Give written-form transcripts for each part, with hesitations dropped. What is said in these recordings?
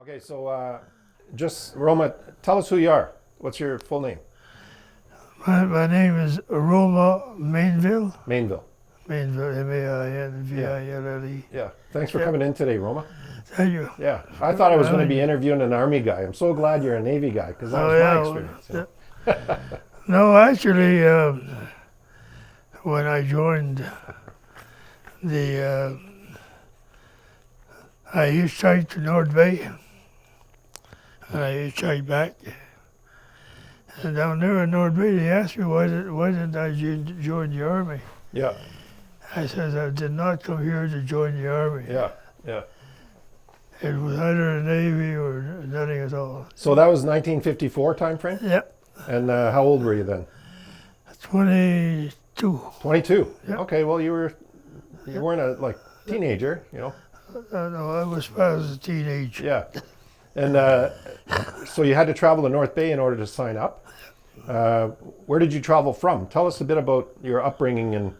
Okay, so just Roma, tell us who you are. What's your full name? My name is Roma Mainville. Mainville. Mainville, Mainville. Yeah. Thanks for Yeah. coming in today, Roma. Thank you. Yeah. I thought I was going to Having be you. interviewing an Army guy. I'm so glad you're a Navy guy because that Oh, was my yeah, experience. well, No, actually, when I joined the, I hitchhiked to North Bay, and I hitchhiked back. And down there in North Bay, they asked me why didn't I join the Army. Yeah. I said I did not come here to join the Army. Yeah. Yeah. It was either the Navy or nothing at all. So that was 1954 time frame? Yep, And how old were you then? 22. 22. Yeah. Okay, well you weren't a teenager, you know. No, I was past the teenage. Yeah. And so you had to travel to North Bay in order to sign up. Where did you travel from? Tell us a bit about your upbringing and,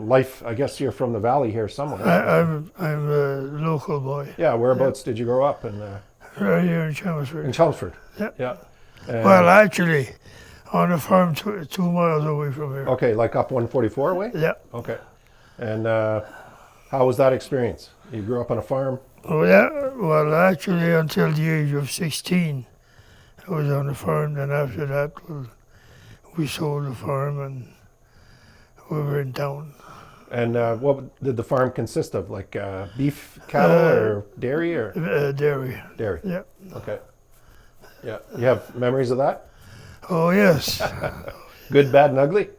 life. I guess you're from the valley here somewhere. I'm a local boy. Yeah, whereabouts did you grow up? Right here in Chelmsford. In Chelmsford. Yeah. Yeah. Well, actually, on a farm 2 miles away from here. Okay, like up 144 way? Yeah. Okay. And how was that experience? You grew up on a farm? Oh, yeah. Well, actually, until the age of 16, I was on the farm. Then after that, we sold the farm and we were in town. And what did the farm consist of? Like beef, cattle, or dairy, or Dairy. dairy? Yeah. Okay. Yeah. You have memories of that? Oh, yes. Good, bad, and ugly?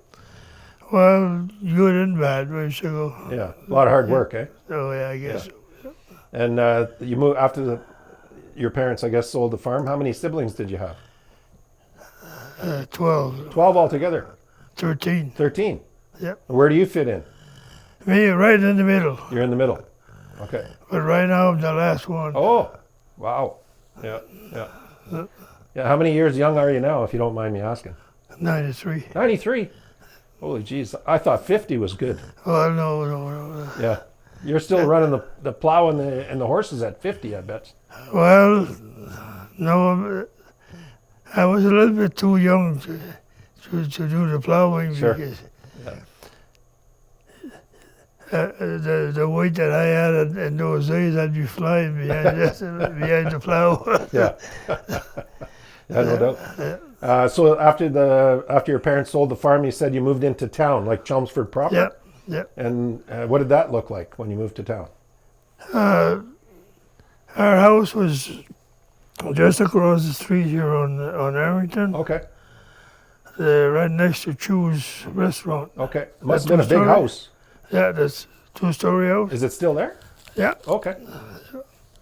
Well, good and bad, ways to go. Yeah. A lot of hard work, eh? Oh, yeah, I guess. And you moved after your parents, I guess, sold the farm. How many siblings did you have? 12, 12 altogether. 13. 13. Yep. Where do you fit in? Me, right in the middle. You're in the middle. Okay. But right now, I'm the last one. Oh, wow. Yeah, yeah. Yeah, how many years young are you now, if you don't mind me asking? 93. 93? Holy jeez, I thought 50 was good. Oh, no. Yeah. You're still running the plow and the horses at 50, I bet. Well, no, I was a little bit too young to do the plowing Sure. because Yeah. the weight that I had in those days, I'd be flying behind the plow. Yeah. Yeah, no doubt. So after your parents sold the farm, you said you moved into town, like Chelmsford proper? Yeah, yeah. And what did that look like when you moved to town? Our house was just across the street here on Arrington, Okay, right next to Chew's restaurant. okay. Must have been a big two-story? house. Yeah, that's two-story house. Is it still there? Yeah. Okay.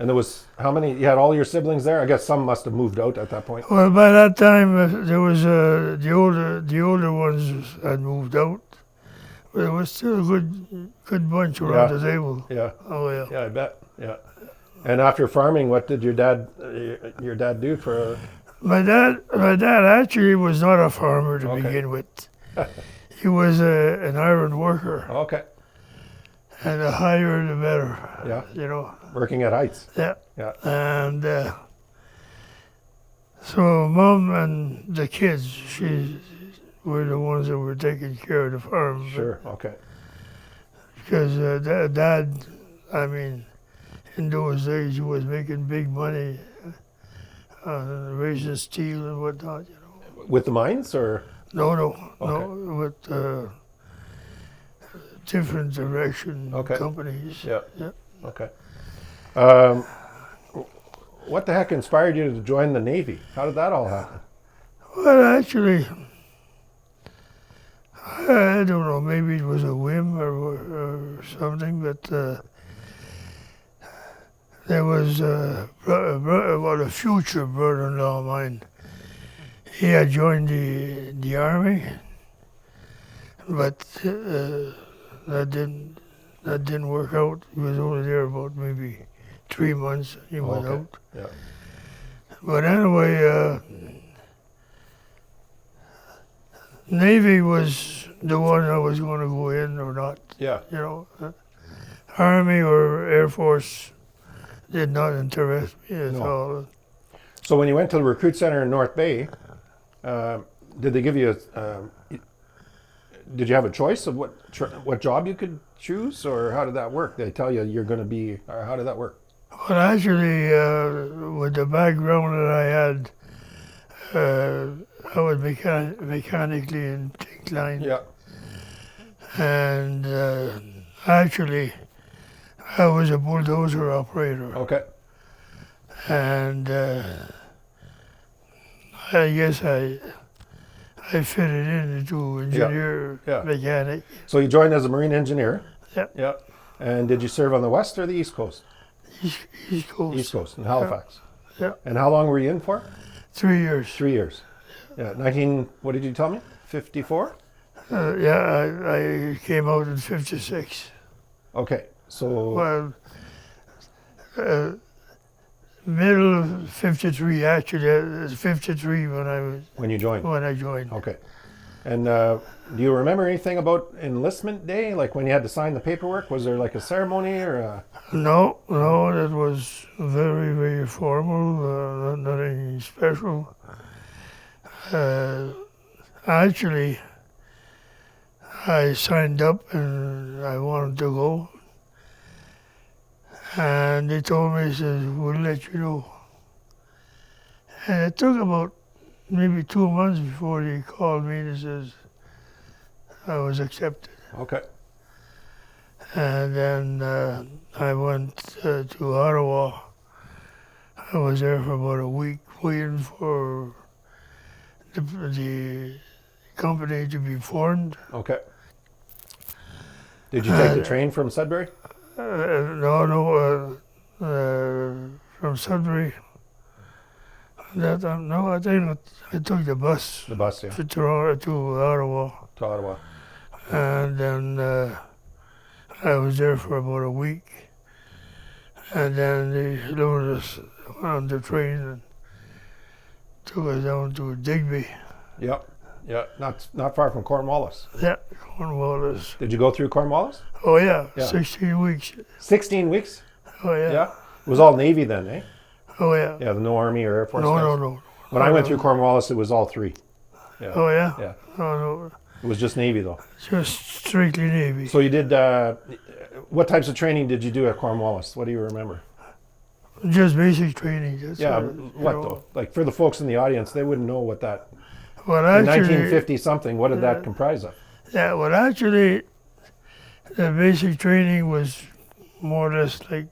And there was, how many, you had all your siblings there? I guess some must have moved out at that point. Well, by that time, there was the older ones had moved out, but there was still a good bunch around the table. Yeah, Oh yeah. yeah, I bet. Yeah. And after farming, what did your dad do for? My dad actually was not a farmer to Okay. begin with. He was an iron worker, Okay. and the higher the better. Yeah. You know. Working at Heights. Yeah. Yeah. And so Mom and the kids, she were the ones that were taking care of the farm. Sure. Okay. Because Dad, I mean, in those days he was making big money raising steel and whatnot, you know. With the mines, or? No, Okay. with different direction Okay. companies. Yeah. Yeah. Okay. What the heck inspired you to join the Navy? How did that all happen? Well, actually, I don't know, maybe it was a whim or something, but there was a future brother-in-law of mine. He had joined the army, but that didn't work out. He was only there about maybe 3 months. He went Okay. out. Yeah. But anyway, Navy was the one I was going to go in or not. Yeah. You know, Army or Air Force, did not interest me at No. all. So when you went to the recruit center in North Bay, did they give you did you have a choice of what job you could choose, or how did that work? They tell you you're going to be, or how did that work? Well, actually, with the background that I had, I was mechanically inclined. Yeah. And actually, I was a bulldozer operator. Okay. And I guess I fitted into engineer, Yeah. mechanic. So you joined as a marine engineer. Yeah. Yeah. And did you serve on the west or the east coast? East Coast. East coast in Halifax. Yeah. And how long were you in for? 3 years. 3 years. Yeah. What did you tell me? 54? I came out in 56. Okay. So Well, middle of 53, actually. It was 53 when you joined. when I joined. Okay. And do you remember anything about enlistment day? Like when you had to sign the paperwork? Was there like a ceremony or a... No, it was very, very formal, nothing special. Actually, I signed up and I wanted to go. And they told me, we'll let you know. And it took about maybe 2 months before they called me and says I was accepted. Okay. And then I went to Ottawa. I was there for about a week waiting for the company to be formed. Okay. Did you take the train from Sudbury? From Sudbury. No, I think I took the bus The bus, yeah. to Toronto, to Ottawa. To Ottawa. And then I was there for about a week. And then they loaded us on the train and took us down to Digby. Yep. Yeah. Not far from Cornwallis. Yeah, Cornwallis. Did you go through Cornwallis? Oh yeah, Yeah. 16 weeks. 16 weeks? Oh yeah. Yeah. It was all Navy then, eh? Oh yeah. Yeah, no Army or Air Force. No, guys. no. When I went through Cornwallis, it was all three. Yeah. Oh yeah. Yeah. No. It was just Navy though. Just strictly Navy. So you did, what types of training did you do at Cornwallis? What do you remember? Just basic training. That's Yeah, you what know. though? Like for the folks in the audience, they wouldn't know what that, Well, in actually, 1950 something, what did that comprise of? yeah. Well, actually, the basic training was more or less like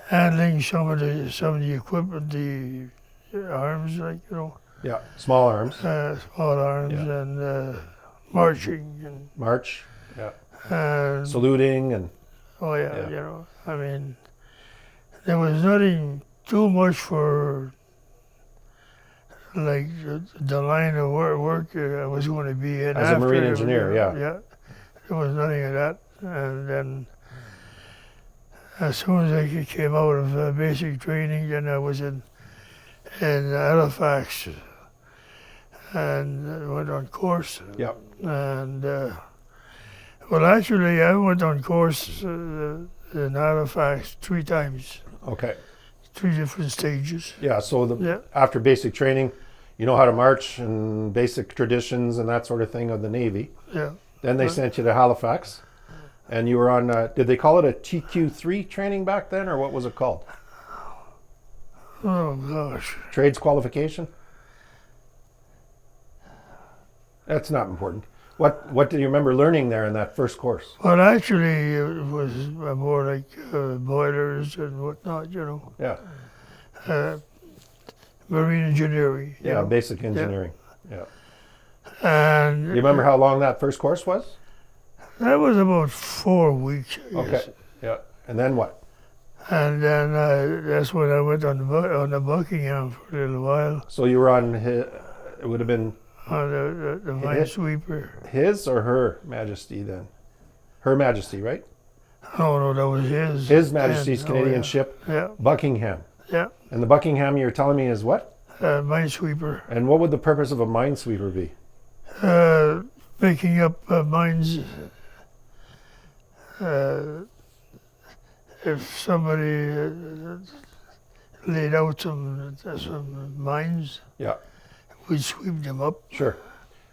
handling some of the equipment, the arms, like Yeah, small arms, small arms, Yeah. and marching march, yeah, and saluting and, oh yeah, Yeah. I mean, there was nothing too much for like the line of work I was going to be in As a after, marine engineer, yeah. Yeah, there was nothing of that, and then as soon as I came out of basic training, then I was in Halifax and went on course. yeah, And well, actually, I went on course in Halifax 3 times, okay. 3 different stages. Yeah, so Yeah. after basic training, you know how to march and basic traditions and that sort of thing of the Navy. Yeah. Then they sent you to Halifax, and you were on, did they call it a TQ3 training back then, or what was it called? Oh gosh. Trades qualification? That's not important. What do you remember learning there in that first course? Well, actually, it was more like boilers and whatnot, Yeah, marine engineering. you yeah, know. basic engineering. Yeah. And You remember how long that first course was? that was about 4 weeks, I guess. Okay. Yeah. And then what? And then that's when I went on the Buckingham for a little while, So you were on it would have been on the minesweeper. his or her Majesty then? Her Majesty, right? No, that was his. His Majesty's then. Canadian Oh, ship, yeah. Buckingham. Yeah, And the Buckingham you're telling me is what? minesweeper. And what would the purpose of a minesweeper be? Picking up mines if somebody laid out some mines, Yeah, we'd sweep them up. sure.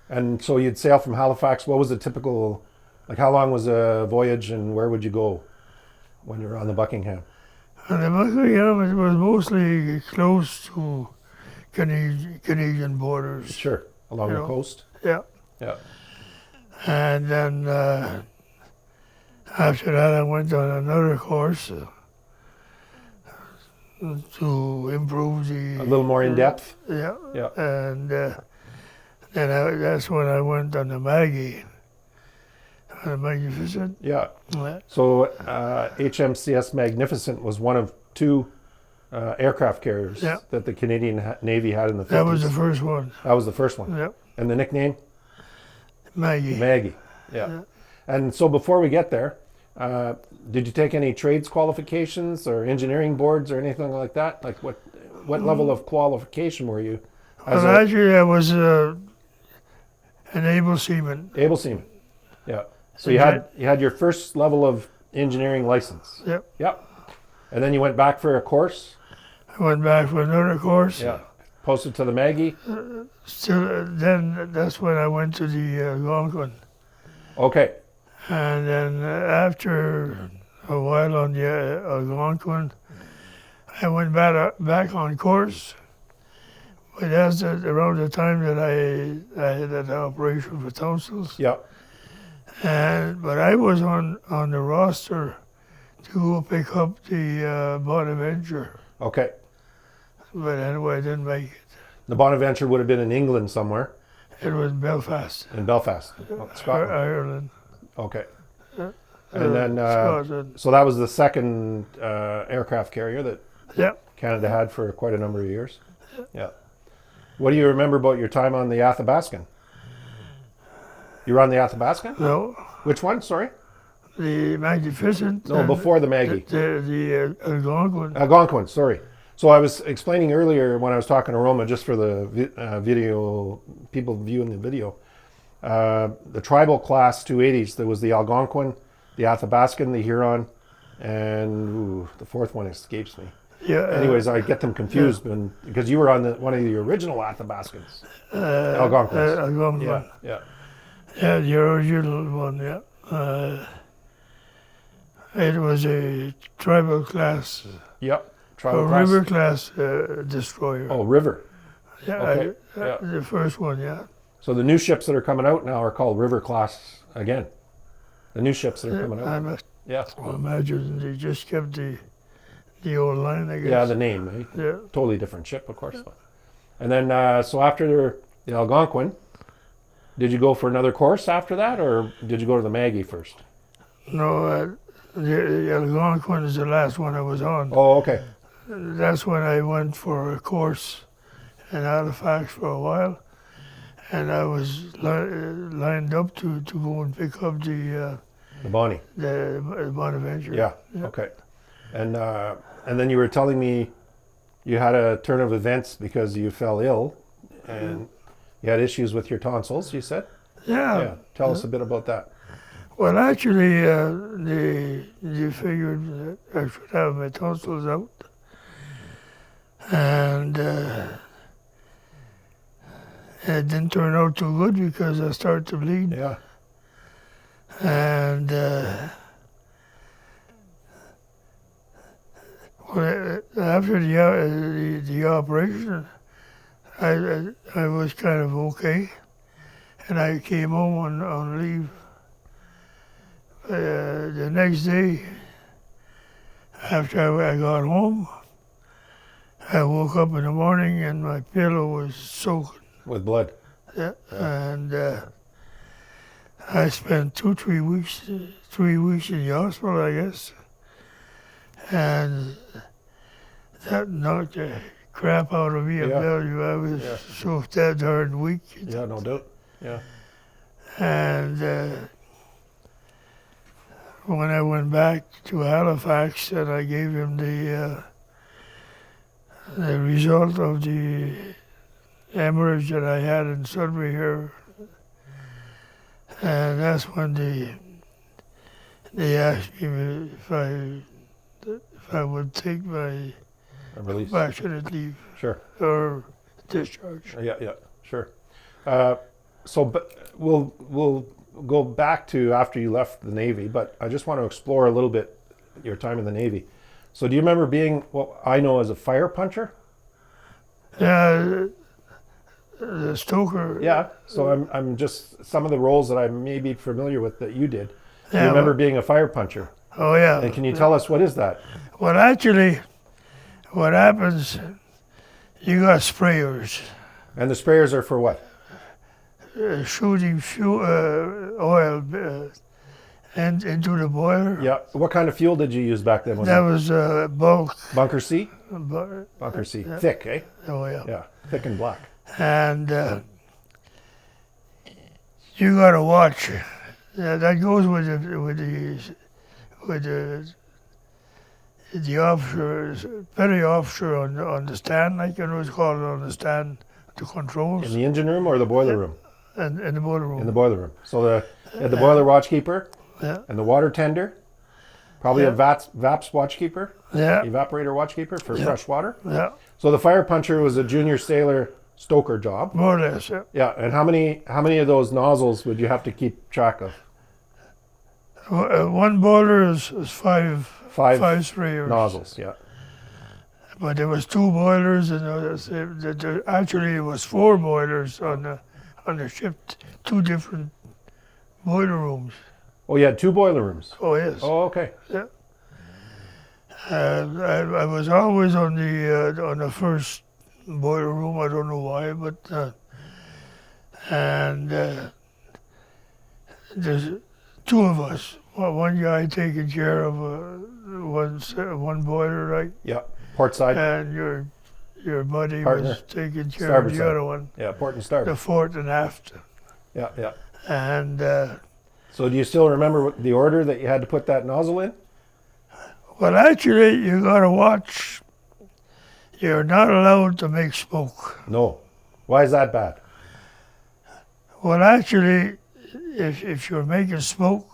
And so you'd sail from Halifax. What was the typical, like how long was a voyage and where would you go when you were on the Buckingham? And the Buckingham it was mostly close to Canadian borders. Sure, along You the know. coast. Yeah. Yeah, And then after that, I went on another course to improve the. a little more in depth. Yeah. Yeah, And that's when I went on the Maggie, on the Magnificent. yeah. Yeah. So HMCS Magnificent was one of two aircraft carriers Yeah. that the Canadian Navy had in the 50s. That was the first one. That was the first one. Yeah. And the nickname? Maggie. Maggie. Yeah. Yeah. And so before we get there, did you take any trades qualifications or engineering boards or anything like that? Like what level of qualification were you? As Well, a actually, I was an able seaman. able seaman. Yeah. So Yeah. you had your first level of engineering license. Yep. Yep. And then you went back for a course. I went back for another course. Yeah. Posted to the Maggie. Still, then that's when I went to the Algonquin. Okay. And then after a while on the Algonquin, I went back on course. But that's around the time that I had that operation for tonsils. Yeah. But I was on the roster to go pick up the Bonaventure. Okay. But anyway, I didn't make it. The Bonaventure would have been in England somewhere, It was Belfast, in Belfast, Scotland. Ireland. Okay. And then, Scotland. so that was the second aircraft carrier that Yeah. Canada had for quite a number of years. Yeah. What do you remember about your time on the Athabascan? You were on the Athabascan? No, Which one? Sorry. the Magnificent. No, and before the Maggie. The Algonquin. Algonquin. Sorry. So I was explaining earlier when I was talking to Roma, just for the video people viewing the video, the tribal class 280s. There was the Algonquin, the Athabascan, the Huron, and the fourth one escapes me. Yeah. Anyways, I get them confused because you were on one of the original Athabascans. Algonquins. Algonquin. Yeah, yeah. Yeah, the original one, yeah. It was a tribal class, Yep. a Tribal class. river class destroyer. Oh, river. yeah, okay, yeah. the first one, yeah. So the new ships that are coming out now are called river class again. The new ships that are coming I out. must Yeah. imagine they just kept the old line, I guess. Yeah, the name, eh? Yeah. Totally different ship, of course. And then, so after the Algonquin, did you go for another course after that, or did you go to the Maggie first? No, the Algonquin is the last one I was on. Oh, okay. That's when I went for a course in Halifax for a while, and I was lined up to go and pick up The Bonnie. the Bonaventure. Yeah. Okay. And then you were telling me you had a turn of events because you fell ill, and you had issues with your tonsils. You said. Yeah. Yeah. Tell us a bit about that. Well, actually, they figured that I should have my tonsils out, and it didn't turn out too good because I started to bleed. Yeah. And after the operation, I was kind of okay, and I came home on leave. The next day, after I got home, I woke up in the morning and my pillow was soaked. With blood. Yeah. And I spent 3 weeks in the hospital, I guess. And that knocked the crap out of me, I Yeah. tell you. I was Yeah. so dead hard and weak. Yeah. No doubt. Yeah. And when I went back to Halifax and I gave him the result of the hemorrhage that I had in Sudbury here, and that's when they asked me if I would take my A release. compassionate leave Sure. or discharge. Yeah, yeah, sure. But we'll go back to after you left the Navy, but I just want to explore a little bit your time in the Navy. So do you remember being what I know as a fire puncher? Yeah, the stoker. Yeah. So I'm just some of the roles that I may be familiar with that you did. Do Yeah, you remember being a fire puncher? Oh yeah. And can you tell us what is that? Well, actually, what happens? You got sprayers And the sprayers are for what? shooting oil and into the boiler. Yeah. What kind of fuel did you use back then? Was That it was bulk. Bunker C? bu- Bunker C. Yeah. Thick, eh? Oh yeah. Yeah. Thick and black. And you got to watch. That goes with the officer, petty officer on the stand, like it was called on the stand, the controls, In the engine room or the boiler room? and in the motor room. In the boiler room. So you had the boiler watchkeeper Yeah. and the water tender, probably a Yeah. VAPS watchkeeper, Yeah. evaporator watchkeeper for Yeah. fresh water. Yeah. So the fire puncher was a junior sailor stoker job. More or less. Yeah. Yeah, and how many of those nozzles would you have to keep track of? One boiler is five Five sprayers. nozzles, yeah. But there was two boilers, and actually it was four boilers on the ship, two different boiler rooms. Oh, you had two boiler rooms. Oh yes. Oh, okay. I was always on the first boiler room. I don't know why, but there's two of us. One guy taking care of one boiler, right? Yeah, port side. And your buddy Partner. was taking care Starboard of the side. other one, Yeah, port and the starboard. fort and aft. Yeah, yeah. And So do you still remember the order that you had to put that nozzle in? well, actually, you got to watch. You're not allowed to make smoke. No. Why is that bad? Well, actually, if you're making smoke,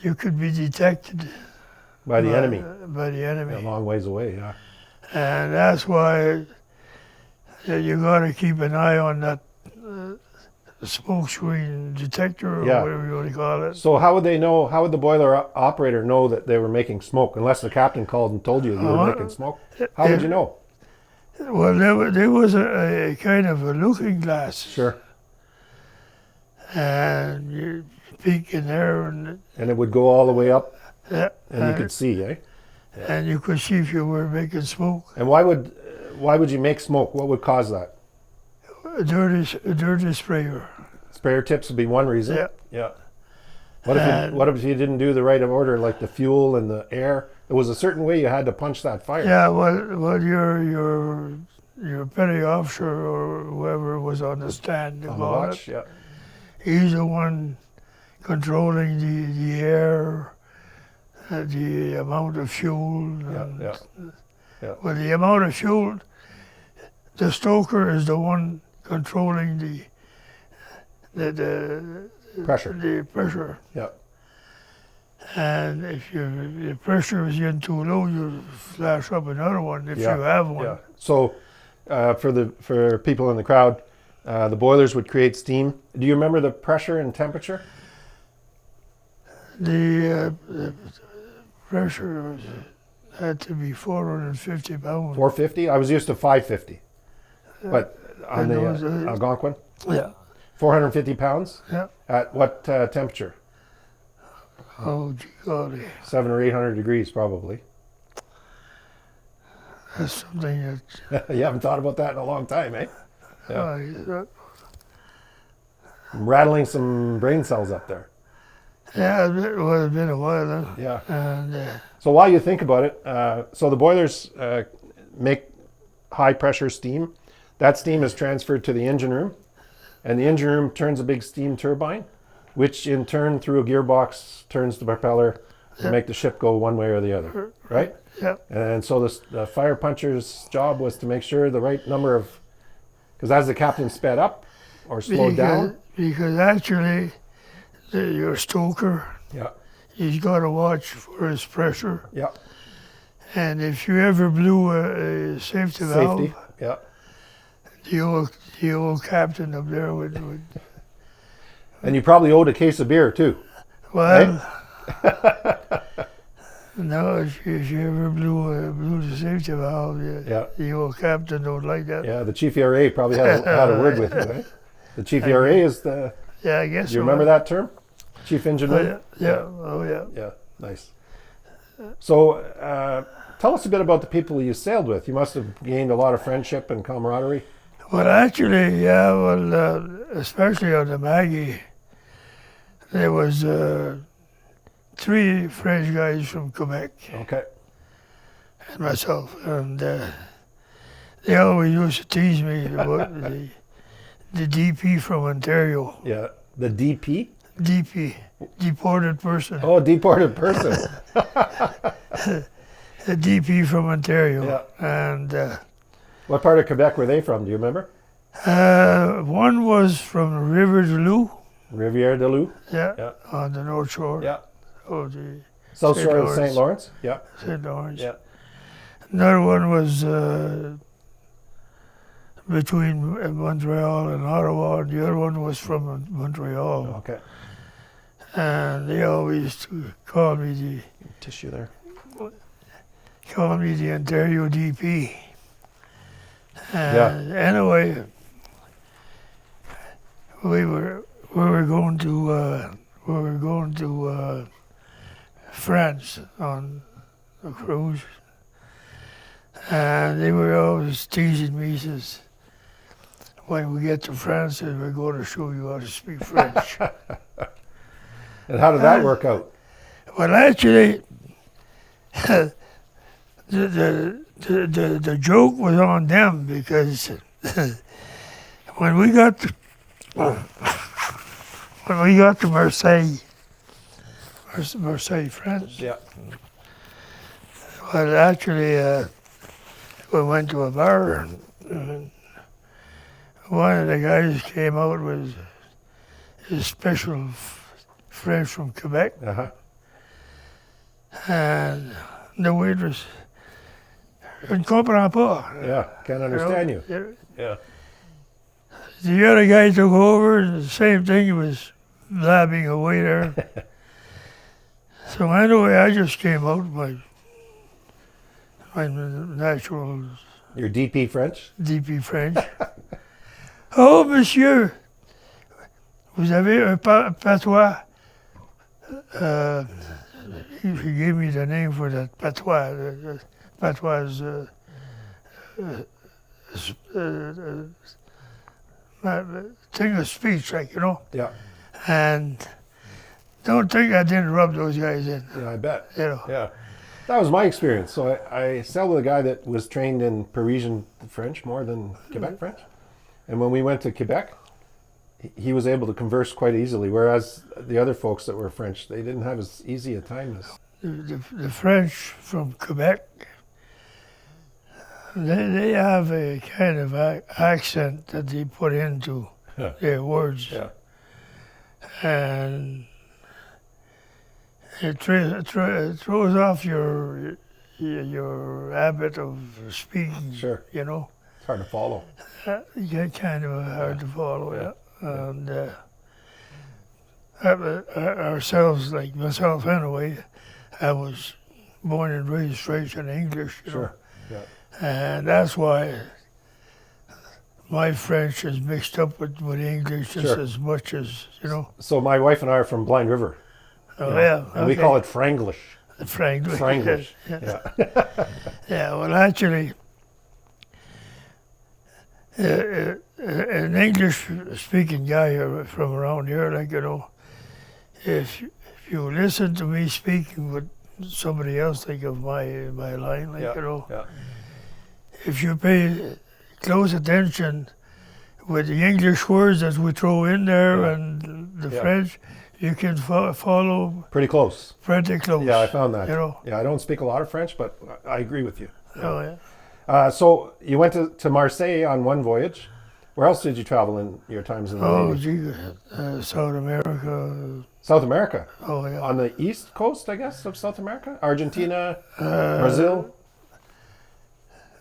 you could be detected By the enemy. By the enemy. A long ways away, yeah. And that's why you got to keep an eye on that smoke screen detector or Yeah. whatever you want to call it. So how would they know, how would the boiler operator know that they were making smoke? Unless the captain called and told you were making smoke. How would you know? Well, there was a kind of a looking glass. Sure. And you peek in there and And it would go all the way up yeah, and you could see, eh? and you could see if you were making smoke. And why would you make smoke? What would cause that? A dirty sprayer. Sprayer tips would be one reason. Yeah. Yeah. And- What if you didn't do the right order, like the fuel and the air? There was a certain way you had to punch that fire. Yeah, well, your petty officer or whoever was on the stand, they On the call watch, it, yeah. he's the one controlling the air, the amount of fuel. Yeah, yeah. Well, the amount of fuel, the stoker is the one controlling the Pressure. The pressure. Yeah. And if the pressure is getting too low, you flash up another one if Yeah, you have one. Yeah. So for people in the crowd, the boilers would create steam. Do you remember the pressure and temperature? The pressure had to be 450 pounds. 450? I was used to 550. But on And the those, Algonquin, Yeah. 450 pounds? Yeah. At what temperature? Oh, gee golly. 700 or 800 degrees, probably. That's something that You haven't thought about that in a long time, eh? Yeah. that I'm rattling some brain cells up there. yeah, it's been a while then. Yeah. And So while you think about it, so the boilers make high pressure steam. That steam is transferred to the engine room, and the engine room turns a big steam turbine, which in turn through a gearbox turns the propeller to make the ship go one way or the other, right? yeah, And so the fire puncher's job was to make sure the right number of, because as the captain sped up or slowed down, because actually your stoker Yeah. He's got to watch for his pressure. Yeah. And if you ever blew a safety valve, Safety. Yeah. the old captain up there would And you probably owed a case of beer too. well, no, if you ever blew the safety valve, Yeah. the old captain don't like that. Yeah. The chief ERA probably had a word with you, right? The chief ERA is the. Yeah, I guess Do you so. remember that term? Chief Oh, engineer. yeah. Oh, yeah. Yeah. Nice. So, tell us a bit about the people you sailed with. You must have gained a lot of friendship and camaraderie. Well, actually, yeah. Well, especially on the Maggie, there was 3 French guys from Quebec Okay. and myself, and they always used to tease me about the DP from Ontario. Yeah. The DP. DP, deported person. Oh, deported person. The DP from Ontario. Yeah. And What part of Quebec were they from? Do you remember? one was from River de Loup, Rivière de Loup. yeah, Yeah. on the North Shore Yeah. of the South St. Shore of Lawrence. St. Lawrence. Yeah. St. Lawrence. Yeah. Another one was between Montreal and Ottawa, and the other one was from Montreal. Okay. And they always used to call me Tissue there. the Ontario DP. And anyway, we were going to France on a cruise, and they were always teasing me. Says, when we get to France, we're going to show you how to speak French. And how did that work out? Well, actually, the joke was on them because when we got to Marseille, France. Yeah. Well, actually, we went to a bar, and one of the guys came out with his special French from Quebec, Uh-huh. and the waitress, "Je ne comprends pas." Yeah. Can't understand you. know. Yeah. The other guy took over, and the same thing, he was blabbing away there. So anyway, I just came out my natural Your DP French? DP French. Oh, monsieur, vous avez un patois? He gave me the name for that patois. Patois is thing of speech, like, you know. Yeah. And don't think I didn't rub those guys in, Yeah, I bet. you know. Yeah. That was my experience. So I sailed with a guy that was trained in Parisian French more than Quebec French. And when we went to Quebec, he was able to converse quite easily, whereas the other folks that were French, they didn't have as easy a time as... The French from Quebec, they have a kind of accent that they put into their words. Yeah. And it throws off your habit of speaking. Sure. You know, It's hard to follow. you get kind of hard to follow. Yeah. And ourselves, like myself anyway, I was born and raised French and English. You know? Sure. Yeah. And that's why my French is mixed up with English just Sure. as much as, you know. So my wife and I are from Blind River. Oh, you know, yeah. And we call it Franglish. Franglish. Franglish. Yeah. Yeah. Yeah, well, actually, an English-speaking guy from around here, like, you know, if you listen to me speaking with somebody else, like of my line, like, Yeah. you know, Yeah. if you pay close attention with the English words that we throw in there Yeah. and the Yeah. French, you can follow Pretty close. pretty close. Yeah, I found that. You know. Yeah, I don't speak a lot of French, but I agree with you. Oh, yeah. So you went to Marseille on one voyage. Where else did you travel in your times in the Oh, Navy? gee, South America. South America. Oh, yeah. On the east coast, I guess, of South America? Argentina, Uh, Brazil?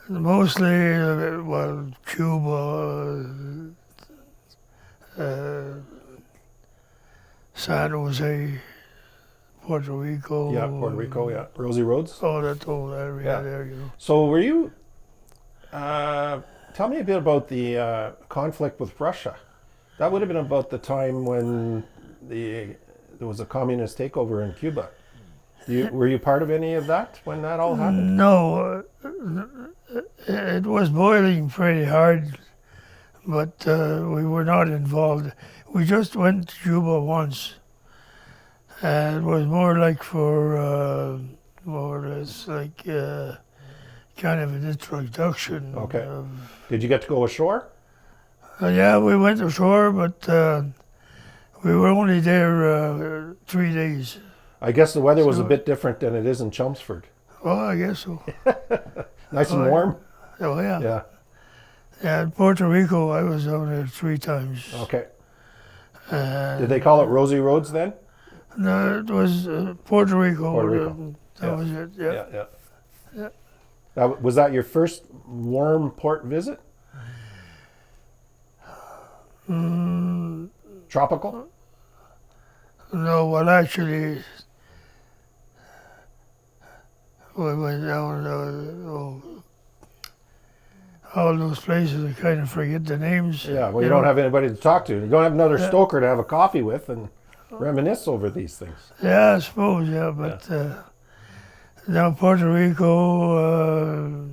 Mostly, well, Cuba, uh, San Jose, Puerto Rico. Yeah, Puerto Rico, yeah. Rosie Roads? Oh, that whole area Yeah. there, you know. So were you, tell me a bit about the conflict with Russia. That would have been about the time when there was a communist takeover in Cuba. Were you part of any of that when that all happened? No, it was boiling pretty hard, but we were not involved. We just went to Cuba once, and it was more like for, more or less like kind of an introduction. Okay. Did you get to go ashore? Yeah, we went ashore, but we were only there 3 days. I guess the weather was a So- bit different than it is in Chelmsford. Well, I guess so. Nice and Oh, yeah. warm? Oh, yeah. Yeah. Yeah, in Puerto Rico, I was down there 3 times. Okay. And Did they call it Rosie Roads then? No, it was Puerto Rico. Puerto Rico. That Yeah. was it, yeah. Yeah. Yeah. Was that your first warm port visit? Mm, Tropical? no, well, actually, we went down all those places. I kind of forget the names. Yeah, well, you don't know. have anybody to talk to. You don't have another Yeah. stoker to have a coffee with and reminisce over these things. Yeah, I suppose, yeah, but down Puerto Rico,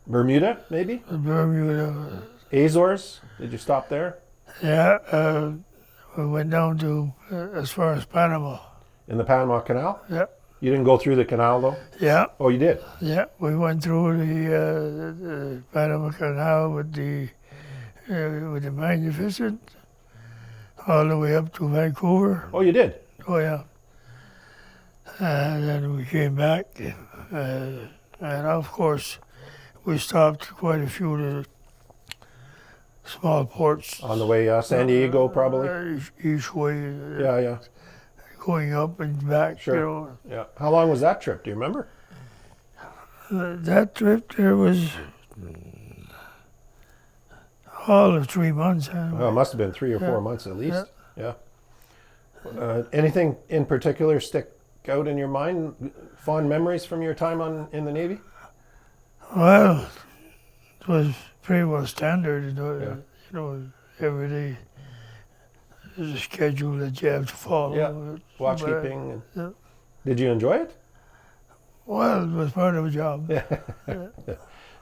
Bermuda, maybe? Bermuda, Azores? Did you stop there? yeah, we went down to as far as Panama. In the Panama Canal? Yeah, You didn't go through the canal, though? yeah. Oh, you did? Yeah, we went through the Panama Canal with the Magnificent all the way up to Vancouver. Oh, you did? Oh yeah, and then we came back, and of course we stopped quite a few of the small ports. On the way, San Diego, probably? Each way, Yeah. going up and back. Sure. You know, Yeah. How long was that trip? Do you remember? that trip there was all of 3 months. Well, it must have been 3 or 4 Yeah. months at least. Yeah. Anything in particular stick out in your mind? Fond memories from your time in the Navy? Well, it was pretty well standard, Yeah. you know, every day there's a schedule that you have to follow. Yeah. But, Watchkeeping? And yeah. Did you enjoy it? well, it was part of a job.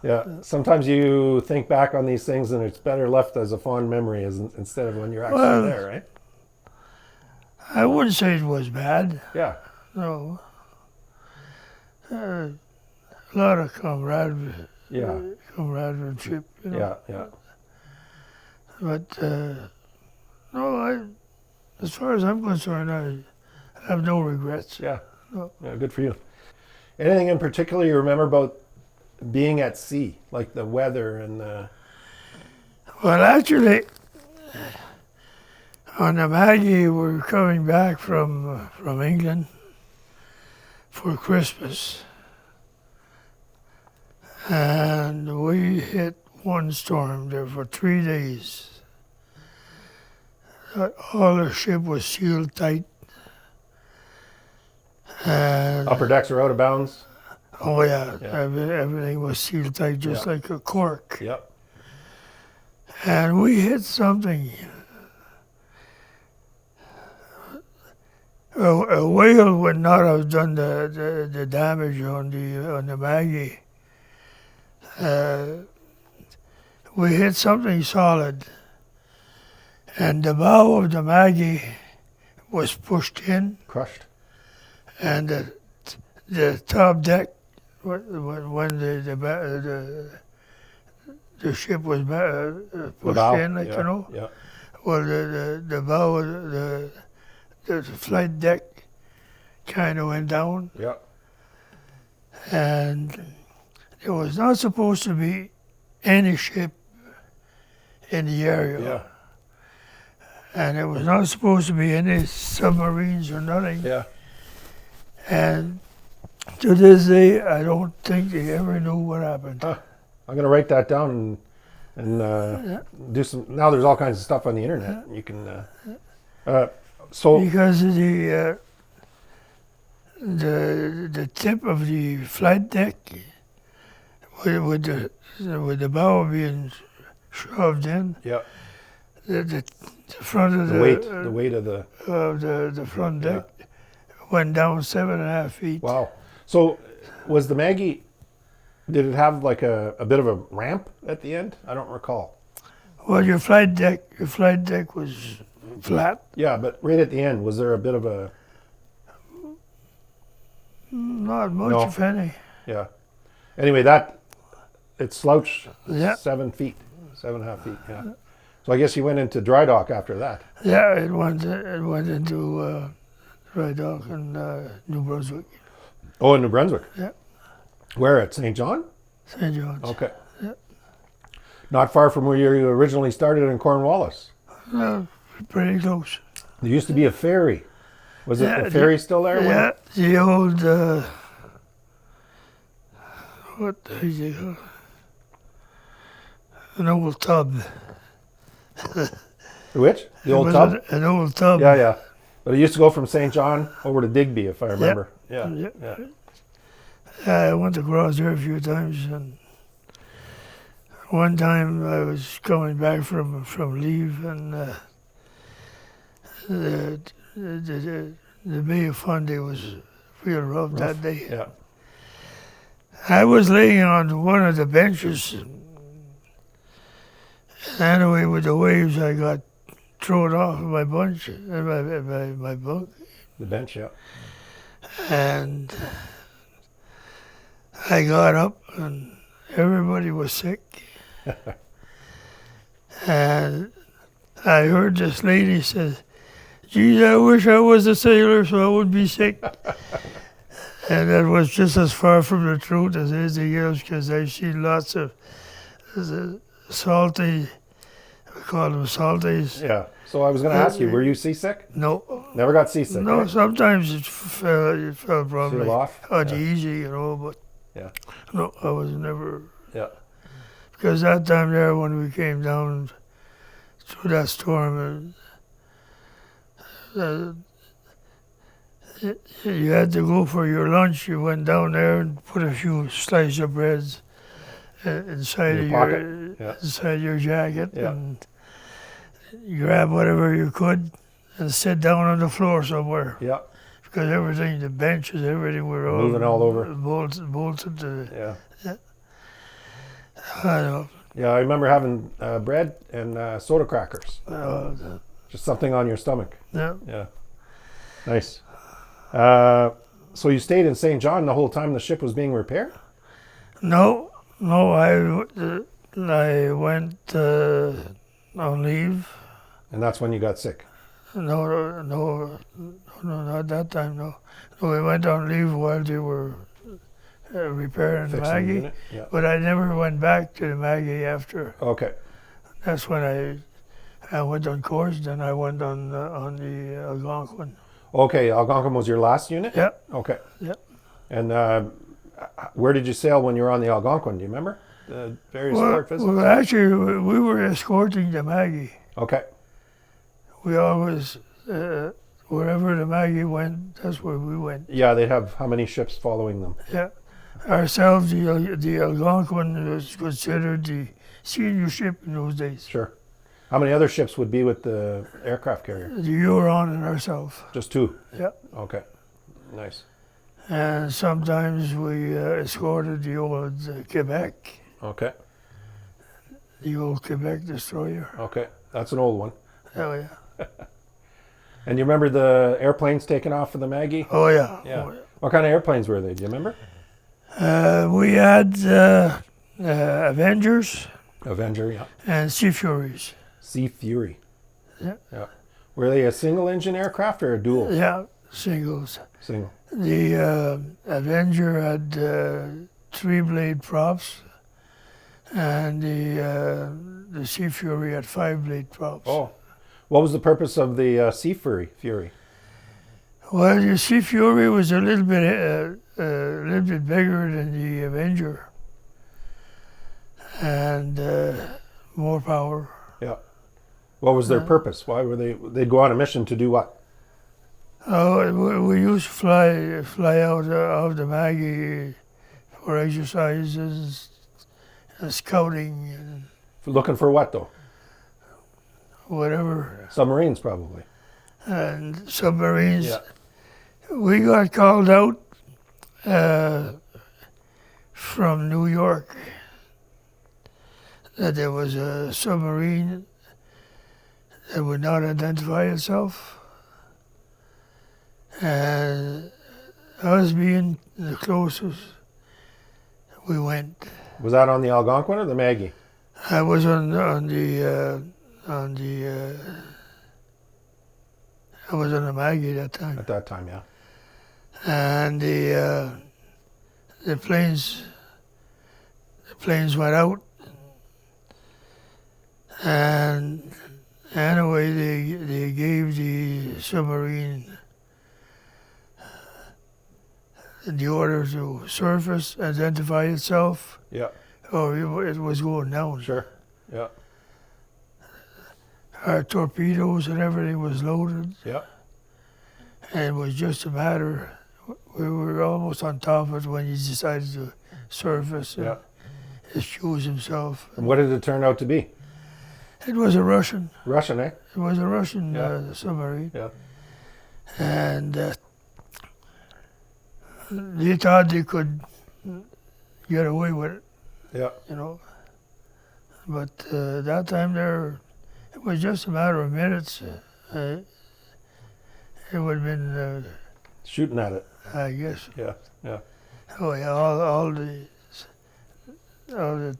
Yeah. Sometimes you think back on these things and it's better left as a fond memory instead of when you're actually Well, there, right? I wouldn't say it was bad, Yeah. no. A lot of camaraderie, Yeah. camaraderie, you know. Yeah. But, no, as far as I'm concerned, I have no regrets. Yeah. No. Yeah, good for you. Anything in particular you remember about being at sea, like the weather and the... Well, actually, on the Maggie, we're coming back from England for Christmas, and we hit one storm there for 3 days. All the ship was sealed tight, and Upper decks are out of bounds? oh yeah, Yeah. everything was sealed tight, just Yeah. like a cork. Yep. And we hit something. A whale would not have done the damage on the Maggie. We hit something solid, and the bow of the Maggie was pushed in, Crushed? and the top deck, when the ship was The pushed bow? in, like Yeah. you know. Yeah. Well, the bow, the flight deck kind of went down, Yeah. and there was not supposed to be any ship in the area. Yeah. And it was not supposed to be any submarines or nothing. Yeah. And to this day, I don't think they ever knew what happened. Huh. I'm gonna write that down and do some. Now there's all kinds of stuff on the internet. You can. So Because of the tip of the flight deck, with the bow being shoved in, yeah, the front of the weight of the front deck went down 7.5 feet. Wow. So was the Maggie? Did it have like a bit of a ramp at the end? I don't recall. Well, your flight deck was flat. Yeah, but right at the end, was there a bit of a? Not much, No. if any. Yeah. Anyway, it slouched Yeah. 7 feet, 7.5 feet. Yeah. So I guess you went into dry dock after that. Yeah, it went into dry dock in New Brunswick, Oh, in New Brunswick. Yeah. Where at St. John? St. John's. Okay. Yeah. Not far from where you originally started in Cornwallis. Pretty close. There used to be a ferry. Was it Yeah, the ferry still there? Yeah, the old what the hell you call it? An old tub. The which? The It old was tub? An old tub. Yeah, yeah. But it used to go from St. John over to Digby, if I remember. Yeah. Yeah. Yeah. I went across there a few times, and one time I was coming back from leave, and the Bay of Fundy was real rough that day. Yeah. I was laying on one of the benches, and anyway, with the waves, I got thrown off of my bunch, my bunk, The bench, yeah. and I got up, and everybody was sick. And I heard this lady say, "Geez, I wish I was a sailor so I wouldn't be sick." And that was just as far from the truth as anything else, because I've seen lots of salty, we call them salties. Yeah. So I was going to ask you, were you seasick? No, Never got seasick, no. right? Sometimes it felt probably Feel off? uneasy, but Yeah. no, I was never. Yeah. Because that time there, when we came down through that storm, you had to go for your lunch. You went down there and put a few slices of bread inside In of your pocket? Yeah. inside your jacket, Yeah. and you grab whatever you could and sit down on the floor somewhere. Yeah. Because everything, the benches, everything were all Moving all over. bolted to the. Yeah. I know. Yeah, I remember having bread and soda crackers. Just something on your stomach. Yeah. Yeah. Nice. So you stayed in St. John the whole time the ship was being repaired? No, I went on leave. And that's when you got sick? No, not that time. No, we went on leave while they were repairing the Fixing the Maggie. unit? Yeah. But I never went back to the Maggie after. Okay. That's when I went on course. Then I went on the Algonquin. Okay, Algonquin was your last unit? Yeah. Okay. Yeah. And where did you sail when you were on the Algonquin? Do you remember the various port visits? Well, actually, we were escorting the Maggie. Okay. We always, wherever the Maggie went, that's where we went. Yeah, they'd have how many ships following them? Yeah. Ourselves, the Algonquin was considered the senior ship in those days. Sure. How many other ships would be with the aircraft carrier? The Huron and ourselves. Just two? Yeah. Okay. Nice. And sometimes we escorted the old Quebec, Okay. the old Quebec destroyer. Okay. That's an old one. Oh, yeah. And you remember the airplanes taking off for the Maggie? Oh, yeah. Yeah. Oh, What kind of airplanes were they? Do you remember? we had Avengers Avenger, yeah. and Sea Furies. Sea Fury. Yeah. Yeah. Were they a single engine aircraft or a dual? Yeah, singles. Single. The Avenger had 3-blade props, and the Sea Fury had 5 blade props. Oh, what was the purpose of the Sea Fury? Well, the Sea Fury was a little bit bigger than the Avenger, and more power. Yeah. What was their purpose? Why were they'd go on a mission to do what? Oh, we used to fly out of the Maggie for exercises, scouting, and Looking for what though? whatever, Submarines probably. and submarines. Yeah. We got called out from New York that there was a submarine that would not identify itself. And us being the closest, we went. Was that on the Algonquin or the Maggie? I was on the I was on the Maggie that time, At that time, yeah. and the planes went out, and anyway they gave the submarine the order to surface, identify itself, Yeah. or it was going down. Sure. Yeah. Our torpedoes and everything was loaded, Yeah. and it was just a matter. We were almost on top of it when he decided to surface and Yeah. excuse himself. And what did it turn out to be? It was a Russian. Russian, eh? It was a Russian Yeah. submarine, Yeah. and they thought they could get away with it, Yeah. you know. But that time there, it was just a matter of minutes. It would have been, Shooting at it. I guess. Yeah. Yeah. Oh yeah, all the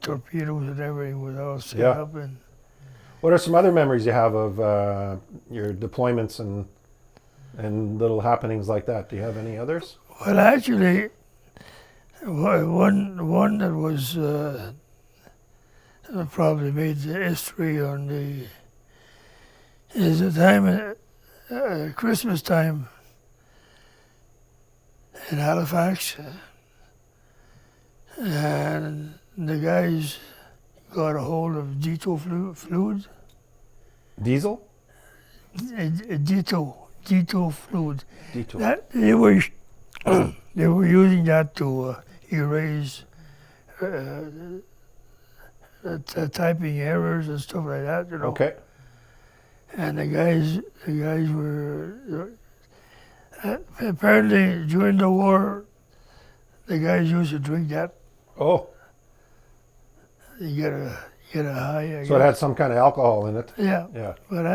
torpedoes and everything was all set Yeah. up, and What are some other memories you have of your deployments and little happenings like that? Do you have any others? well, actually, one that was probably made the history on the is the time Christmas time in Halifax, and the guys got a hold of Ditto fluid. Diesel? Ditto fluid. Detour. That they were they were using that to erase typing errors and stuff like that, you know. Okay. And the guys were apparently during the war, the guys used to drink that. Oh, You get a high. I so it guess. had some kind of alcohol in it. Yeah, Yeah. but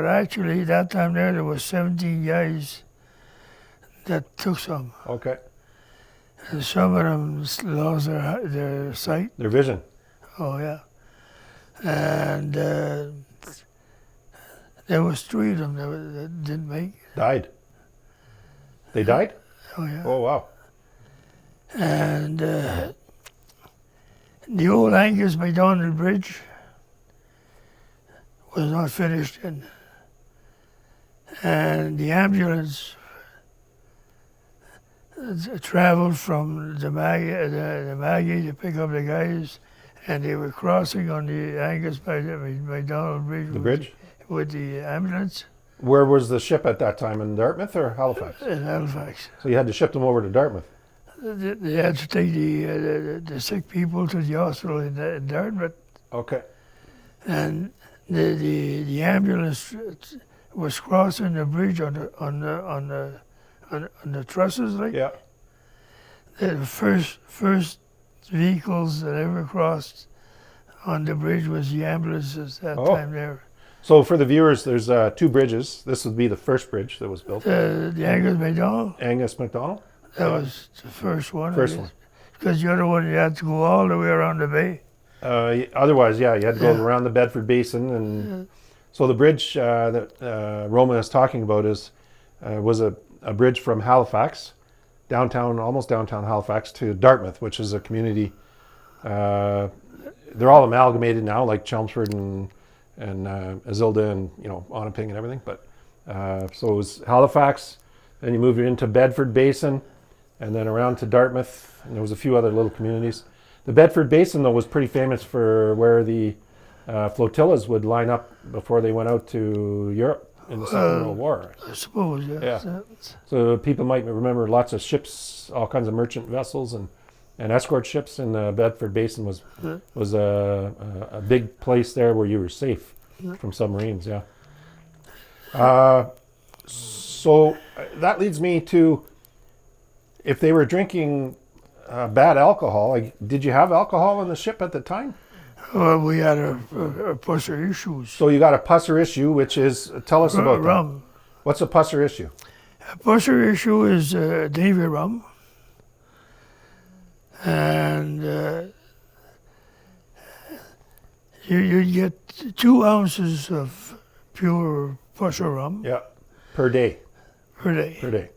actually that time there was 17 guys that took some, Okay. and some of them lost their sight. Their vision. Oh yeah, and there was 3 of them that didn't make it. Died. They died? Oh yeah, Oh, wow. and the old Angus MacDonald Bridge was not finished, and the ambulance traveled from the Maggie to pick up the guys, and they were crossing on the Angus MacDonald Bridge. The bridge? With the ambulance Where was the ship at that time? In Dartmouth or Halifax? in Halifax. So you had to ship them over to Dartmouth. They had to take the sick people to the hospital in Dartmouth, Okay. and the ambulance was crossing the bridge on the trusses, like Yeah. the first vehicles that ever crossed on the bridge was the ambulances that Oh. time there. So for the viewers, there's 2 bridges. This would be the first bridge that was built. The Angus MacDonald, Angus MacDonald. that Yeah. was the first one. First one. Because the other one you had to go all the way around the bay. Otherwise, yeah, you had to go Yeah. around the Bedford Basin, and so the bridge that Roma is talking about was a bridge from Halifax, almost downtown Halifax, to Dartmouth, which is a community they're all amalgamated now, like Chelmsford and Azilda and Onaping and everything. But so it was Halifax, then you moved into Bedford Basin, and then around to Dartmouth, and there was a few other little communities. The Bedford Basin, though, was pretty famous for where the flotillas would line up before they went out to Europe in the Second World War. I suppose, yeah. Yeah. So people might remember lots of ships, all kinds of merchant vessels and escort ships in the Bedford Basin was a big place there where you were safe from submarines. Yeah. So that leads me to, if they were drinking bad alcohol, did you have alcohol on the ship at the time? Well, we had a pusser issues. So you got a pusser issue, which is, tell us about rum. that. What's a pusser issue? A pusser issue is Navy rum. And you get 2 ounces of pure pusher rum. Yeah, per day. Per day. Per day.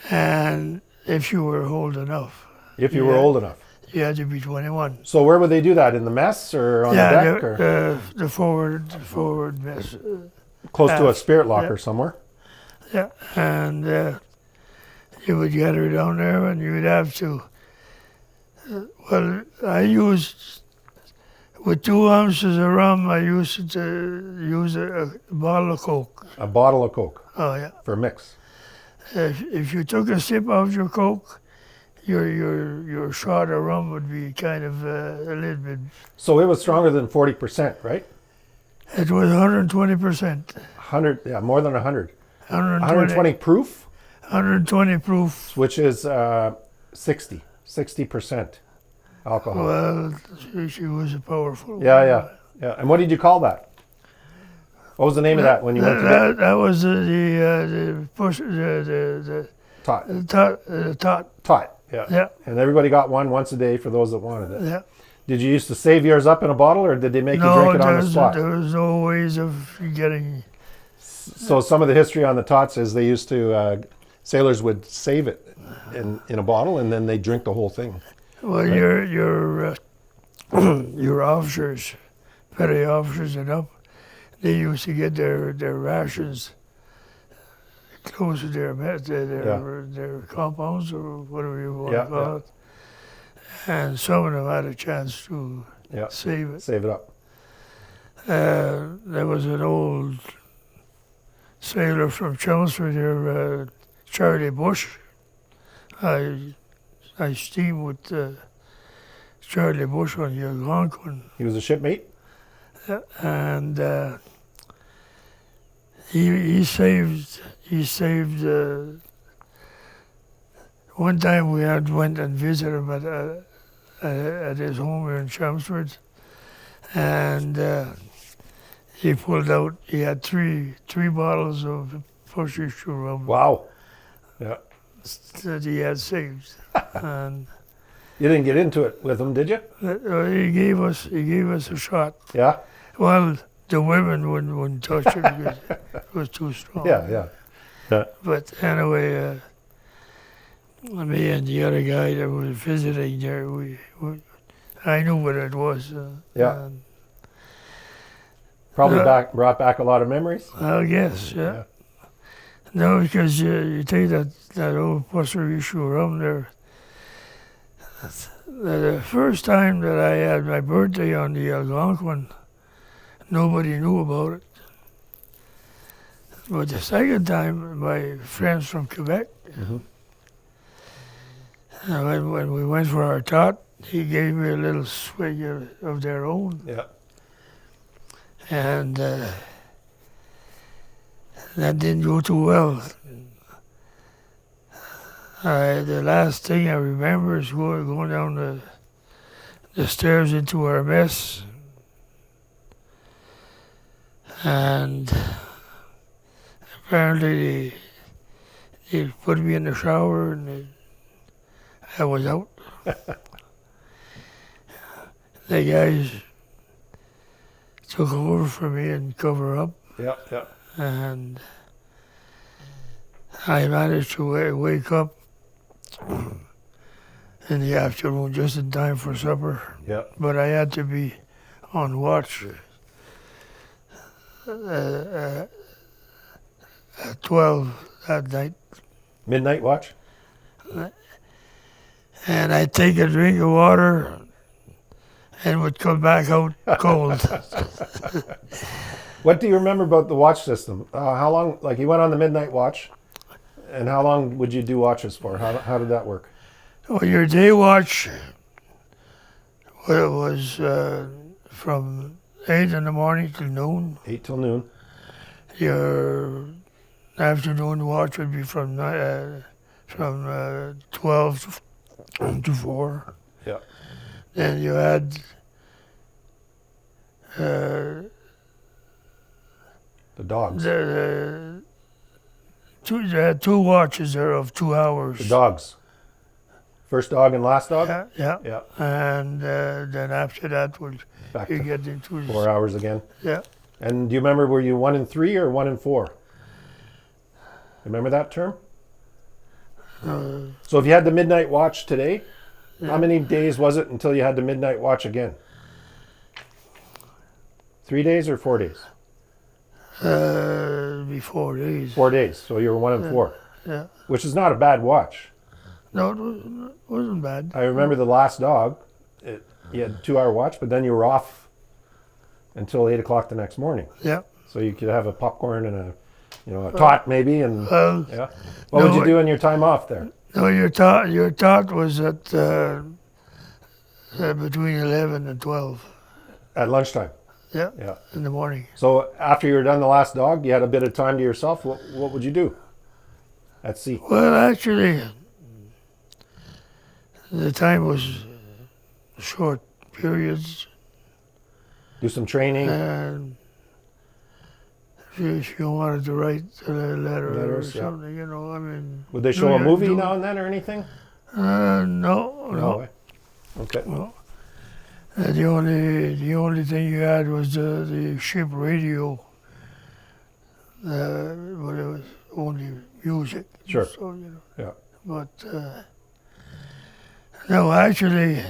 And if you were old enough. If you were old enough. You had to be 21. So where would they do that? In the mess or on the deck? Or? The forward mess. Close to a spirit locker somewhere? Yeah, and you would get her down there and you'd have to, I used, with 2 ounces of rum, I used to use a bottle of Coke. A bottle of Coke? Oh, yeah. For a mix? If you took a sip of your Coke, your shot of rum would be kind of a little bit. So it was stronger than 40%, right? It was 120%. 100, yeah, more than 100. 120 proof? 120 proof. Which is 60% alcohol. Well, she was a powerful. Yeah. And what did you call that? What was the name of that when you went to bed? That was the push, the Tot. tot. Yeah. And everybody got one once a day for those that wanted it. Yeah. Did you used to save yours up in a bottle, or did they make you drink it on the spot? There was no ways of getting. So some of the history on the tots is they used to, sailors would save it in a bottle and then they drink the whole thing. Well, right? your officers, petty officers and up, they used to get their rations close to their compounds or whatever you want to call it. And some of them had a chance to save it. Save it up. There was an old sailor from Chelmsford here, Charlie Bush. I steamed with Charlie Bush on the Algonquin. He was a shipmate? And he saved. One time we went and visited him at his home here in Chelmsford, and he pulled out. He had three bottles of push issue rum. Wow. Yeah. That he had saved. And you didn't get into it with him, did you? He gave us a shot. Yeah. Well, the women wouldn't touch it because it was too strong. Yeah. But anyway, me and the other guy that was visiting there, I knew what it was. Probably brought back a lot of memories. I guess, yeah. No, because you take that old pusser issue rum there. The first time that I had my birthday on the Algonquin, nobody knew about it. But the second time, my friends from Quebec, when we went for our tot, he gave me a little swig of their own. Yeah. And that didn't go too well. The last thing I remember is going down the stairs into our mess, and apparently they put me in the shower and I was out. The guys took over for me and cover up. Yeah. And I managed to wake up in the afternoon, just in time for supper. Yeah. But I had to be on watch at 12 that night. Midnight watch? And I'd take a drink of water and would come back out cold. What do you remember about the watch system? How long, like you went on the midnight watch, and how long would you do watches for? How did that work? Well, your day watch was from 8 in the morning till noon. 8 till noon. Your afternoon watch would be from 12 to 4. Yeah. Then you had The dogs. you had 2 watches there of 2 hours. The dogs. First dog and last dog? Yeah. Yeah. And then after that, Back you to get into 4 hours again. Yeah. And do you remember, were you 1 in 3 or 1 in 4? Remember that term? So if you had the midnight watch today, how many days was it until you had the midnight watch again? 3 days or 4 days? Be 4 days. 4 days. So you were 1 in 4. Yeah. Which is not a bad watch. No, it wasn't bad. I remember the last dog. You had a 2-hour watch, but then you were off until 8 o'clock the next morning. Yeah. So you could have a popcorn and a tot maybe, and yeah. What would you do in your time off there? No, your tot was at between 11 and 12. At lunchtime. Yeah. Yeah. In the morning. So after you were done the last dog, you had a bit of time to yourself. What would you do at sea? Well, actually, the time was short periods, Do some training. and if you wanted to write a letter Letters, or yeah. something, I mean. Would they show a do- movie do- now and then or anything? No. eh? Okay. No. The only thing you had was the ship radio. But it was only music. Sure. So, Yeah. But no, actually,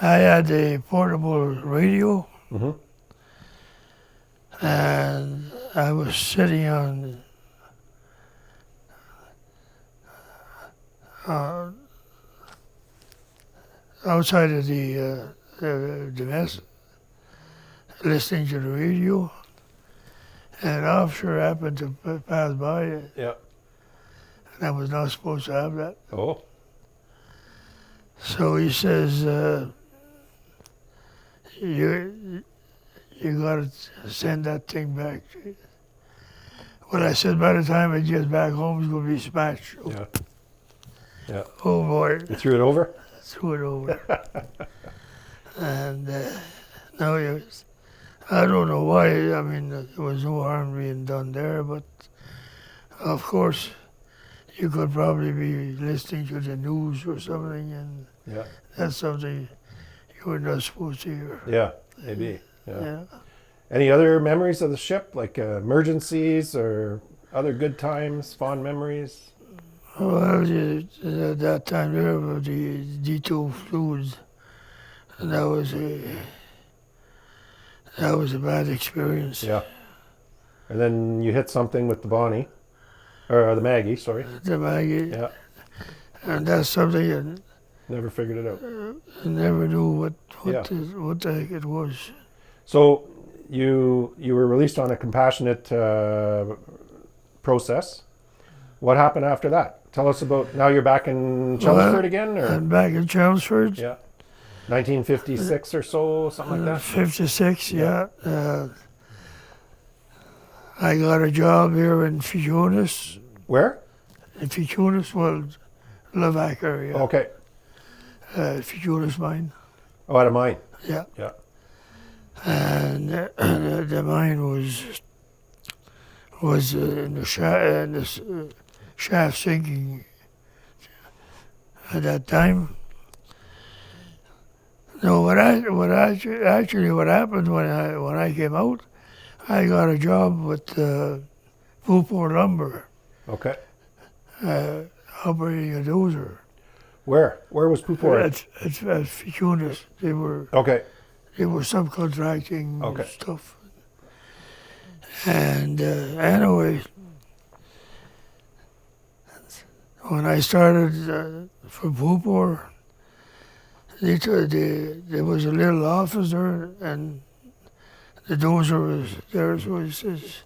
I had a portable radio, Mm-hmm. and I was sitting on outside of the mess, listening to the radio, and an officer happened to pass by, and Yeah. I was not supposed to have that. Oh. So he says, you got to send that thing back. Well, I said, by the time it gets back home, it's going to be smashed. Yeah. Yeah. Oh, boy. You threw it over? Threw it over. And now I don't know why. I mean, there was no harm being done there, but of course, you could probably be listening to the news or something, and Yeah. that's something you were not supposed to hear. Yeah. Maybe. Yeah. Yeah. Any other memories of the ship, like emergencies or other good times, fond memories? Well, at that time there was the D2 fluids, and that was a bad experience. Yeah. And then you hit something with the Bonnie, or the Maggie, sorry. The Maggie, Yeah. and that's something that Never figured it out. I never knew what Yeah. the heck it was. So you were released on a compassionate process. What happened after that? Tell us about, now you're back in Chelmsford again? Or? I'm back in Chelmsford. Yeah. 1956 or so, something like that? 56, yeah. I got a job here in Fichunas. Where? In Fichunas, well, Levac area. Okay. Fichunas mine. Oh, at a mine. Yeah. Yeah. And the mine was in the shaft sinking at that time. No, what happened when I came out, I got a job with Beauport Lumber, Okay. operating a dozer. Where? Where was Pupor? At Ficunas. Okay. They were subcontracting Okay. stuff. And anyway, when I started from Pupor, there was a little office there, and the dozer was there, so he says,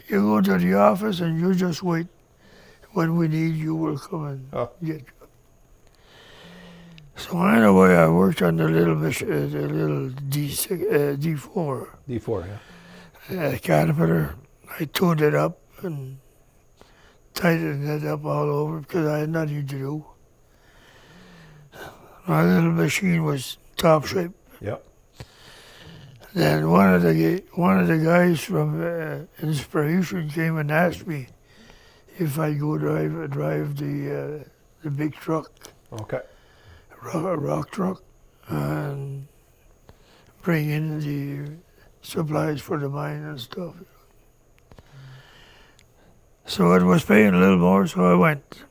"You go to the office and you just wait. When we need you, we'll come and get you." So anyway, I worked on the little D4 D4, yeah. Caterpillar. I tuned it up and tightened it up all over because I had nothing to do. My little machine was top shape. Yep. Then one of the guys from Inspiration came and asked me if I'd go drive the big truck, Okay. rock truck, and bring in the supplies for the mine and stuff. So it was paying a little more, so I went.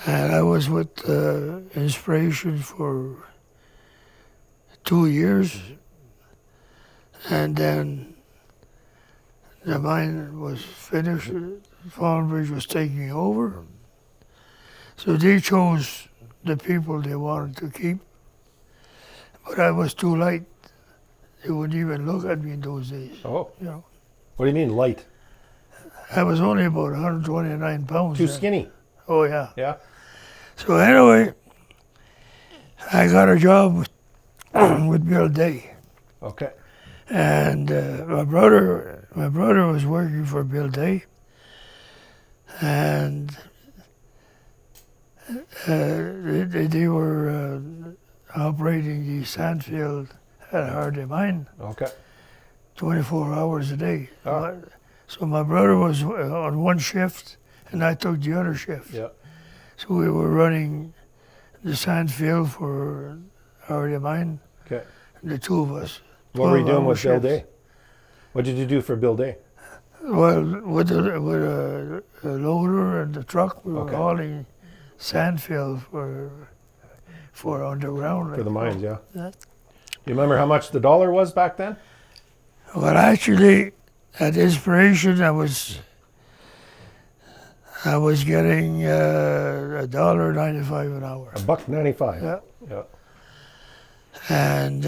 And I was with Inspiration for 2 years, and then the mine was finished. Fallenbridge was taking over, so they chose the people they wanted to keep. But I was too light. They wouldn't even look at me in those days. Oh. You know, What do you mean light? I was only about 129 pounds. Too then. skinny. Oh yeah. Yeah. So anyway, I got a job with Bill Day. Okay. And my brother was working for Bill Day, and they were operating the sandfield at Hardy Mine Okay. 24 hours a day. Ah. So my brother was on one shift, and I took the other shift. Yeah. So we were running the sandfield for Hardy Mine, Okay. the two of us. What were you doing with Bill shifts. Day? What did you do for Bill Day? Well, with a loader and the truck, we were Okay. hauling sandfield for underground. For the mines, yeah. Yeah. You remember how much the dollar was back then? Well, actually, at Inspiration, I was getting $1.95 an hour. $1.95. Yeah. Yeah. And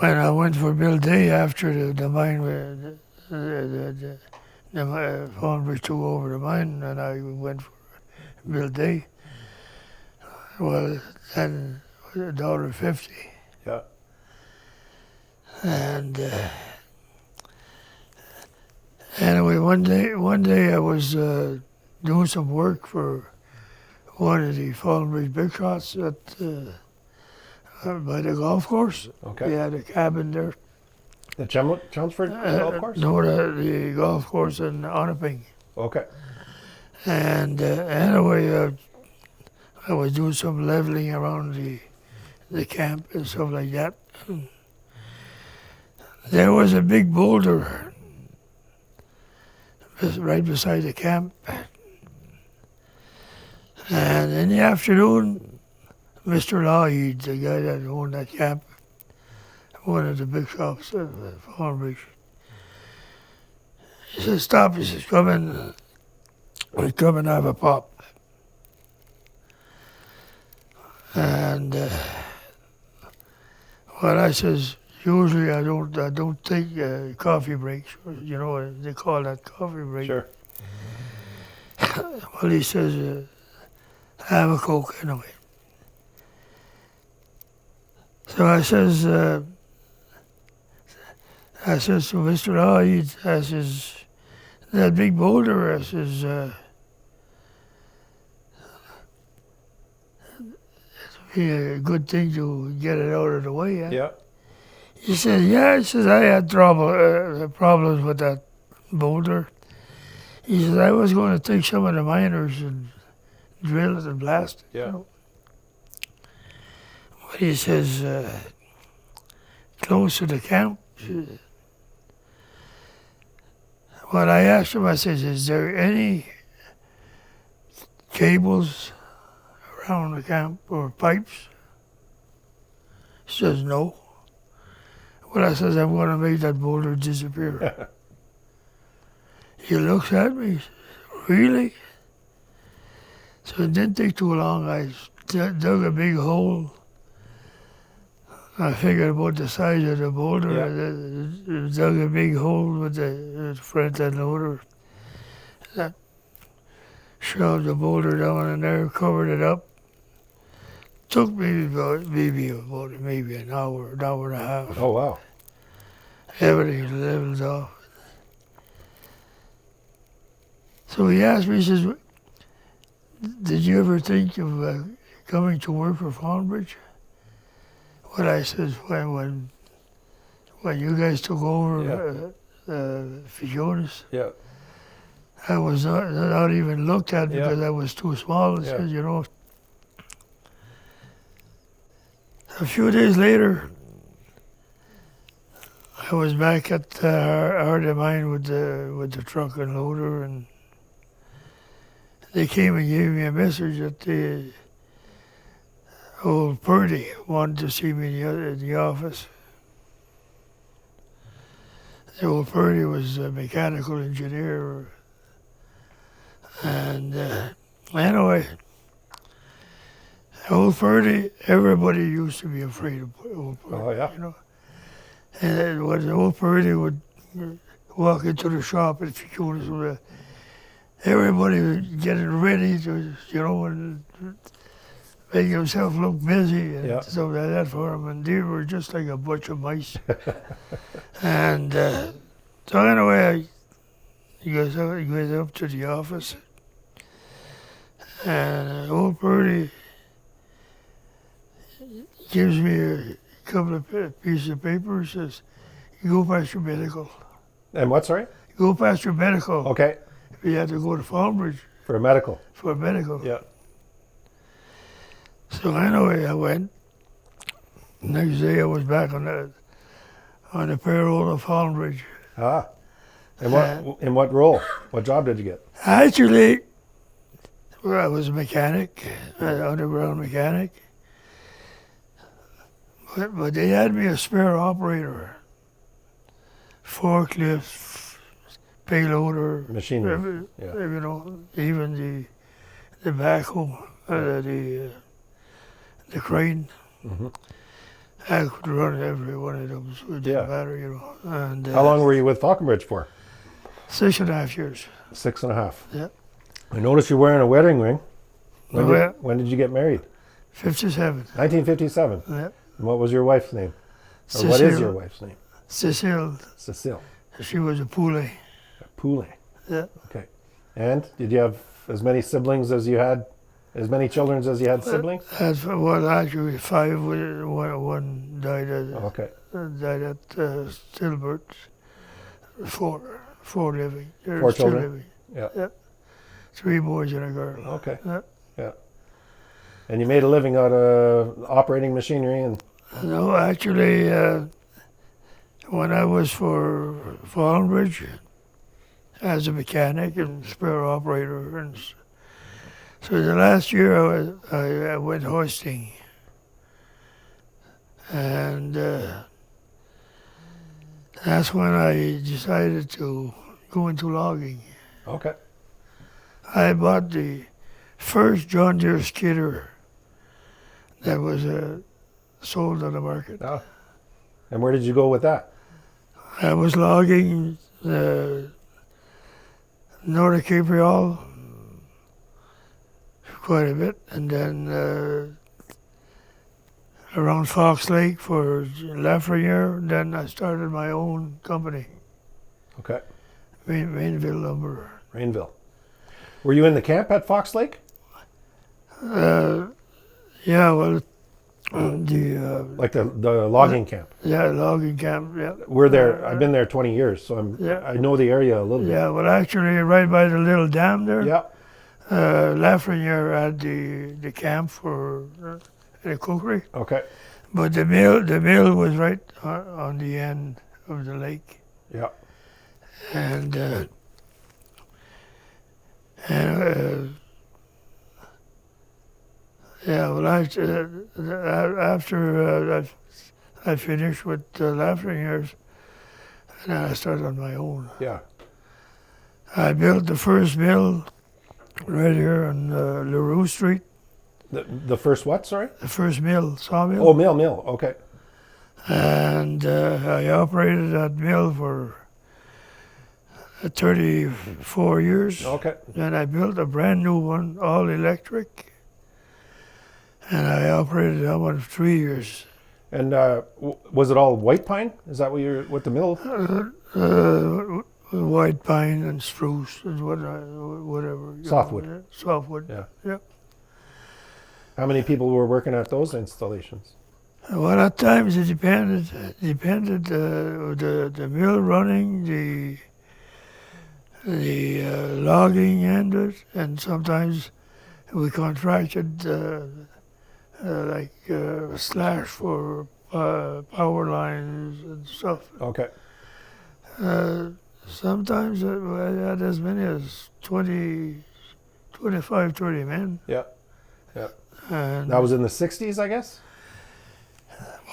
when I went for Bill Day after the mine, the Fallenbridge took over the mine, and I went for Bill Day. Well, then $1.50. Yeah. And anyway, one day I was doing some work for one of the Fallenbridge big shots at by the golf course. Okay. They had a cabin there. The Chelmsford golf course? No, the golf course in Onaping. Okay. And anyway, I was doing some leveling around the camp and stuff like that. There was a big boulder right beside the camp. And in the afternoon, Mr. Lougheed, the guy that owned that camp, one of the big shops at Fallenbridge, he said, "Stop," he says, come and have a pop." And well, I says, usually I don't take coffee breaks. You know, they call that coffee break. Sure. Well, he says, have a Coke anyway. So I says to Mr. Lougheed, I says, that big boulder, I says, it'd be a good thing to get it out of the way. Eh? Yeah. He says, yeah, he says, I had problems with that boulder. He says, I was going to take some of the miners and drill it and blast it. Yeah. You know? But he says, close to the camp. Well, I asked him, I says, is there any cables around the camp or pipes? He says, no. Well, I says, I'm going to make that boulder disappear. He looks at me, really? So it didn't take too long. I dug a big hole. I figured about the size of the boulder. Yeah. I dug a big hole with the front end loader. That shoved the boulder down in there, covered it up. Took me about maybe an hour and a half. Oh, wow. Everything levels off. So he asked me, he says, did you ever think of coming to work for Farmbridge? Well, I says, when you guys took over Fiona's, Yeah. I was not even looked at because I was too small. He says, you know. A few days later, I was back at Heart of Mine with the truck and loader, and they came and gave me a message that the old Purdy wanted to see me in the office. The old Purdy was a mechanical engineer, and anyway, old Purdy, everybody used to be afraid of old Purdy. Oh, yeah. You know. And when the old Purdy would walk into the shop at Fiona's, everybody was getting ready to, you know, and make himself look busy and stuff like that for him. And they were just like a bunch of mice. And so anyway, he goes up to the office, and old Purdy gives me a couple of pieces of paper, says, you go past your medical. And what, sorry? You go past your medical. Okay. You had to go to Farmbridge. For a medical. For a medical. Yeah. So anyway, I went. Next day I was back on the payroll of Farmbridge. Ah. And in what role? What job did you get? Actually, well, I was a mechanic, an underground mechanic. But they had me a spare operator, forklift, payloader, machinery, you know, even the backhoe, the crane. Mm-hmm. I could run every one of them, so it didn't matter, you know. And how long were you with Falconbridge for? 6.5 years. 6.5. Yeah. I noticed you're wearing a wedding ring. When did you get married? 57. 1957. Yeah. And what was your wife's name? Or what is your wife's name? Cecile. Cecile. She was a Poulet. A Poulet. Yeah. Okay. And did you have as many siblings as you had, as many children as you had siblings? Well, actually 5. One died at stillbirth. 4 living. 4 children? Living. Yeah. 3 boys and a girl. Okay. Yeah. And you made a living out of operating machinery and... No, actually, when I was for Farmbridge as a mechanic and spare operator, and so the last year I went hoisting, and that's when I decided to go into logging. Okay. I bought the first John Deere skidder that was sold on the market. Oh. And where did you go with that? I was logging north of Cape Real quite a bit, and then around Fox Lake for Lafreniere. Then I started my own company. Okay. Mainville Lumber. Mainville. Were you in the camp at Fox Lake? Yeah, well, like the logging camp. Yeah, logging camp. Yeah. We're there. I've been there 20 years, so I know the area a little bit. Yeah, well, actually, right by the little dam there. Yeah. Lafreniere had the camp for the cookery. Okay. But the mill was right on the end of the lake. Yeah. And Yeah, well, after I finished with Laughing Ears, and then I started on my own. Yeah. I built the first mill right here on LaRue Street. The first what? Sorry. The first mill, sawmill. Oh, mill. Okay. And I operated that mill for 34 years. Okay. Then I built a brand new one, all electric. And I operated that one for 3 years. And was it all white pine? Is that what the mill? White pine and spruce and whatever. Softwood. Softwood. Yeah. Yeah. How many people were working at those installations? Well, at times it depended. The mill running, the logging ended, and sometimes we contracted slash for power lines and stuff. Okay. Sometimes I had as many as 20, 25, 30 men. Yeah. Yeah. And That was in the 60s, I guess?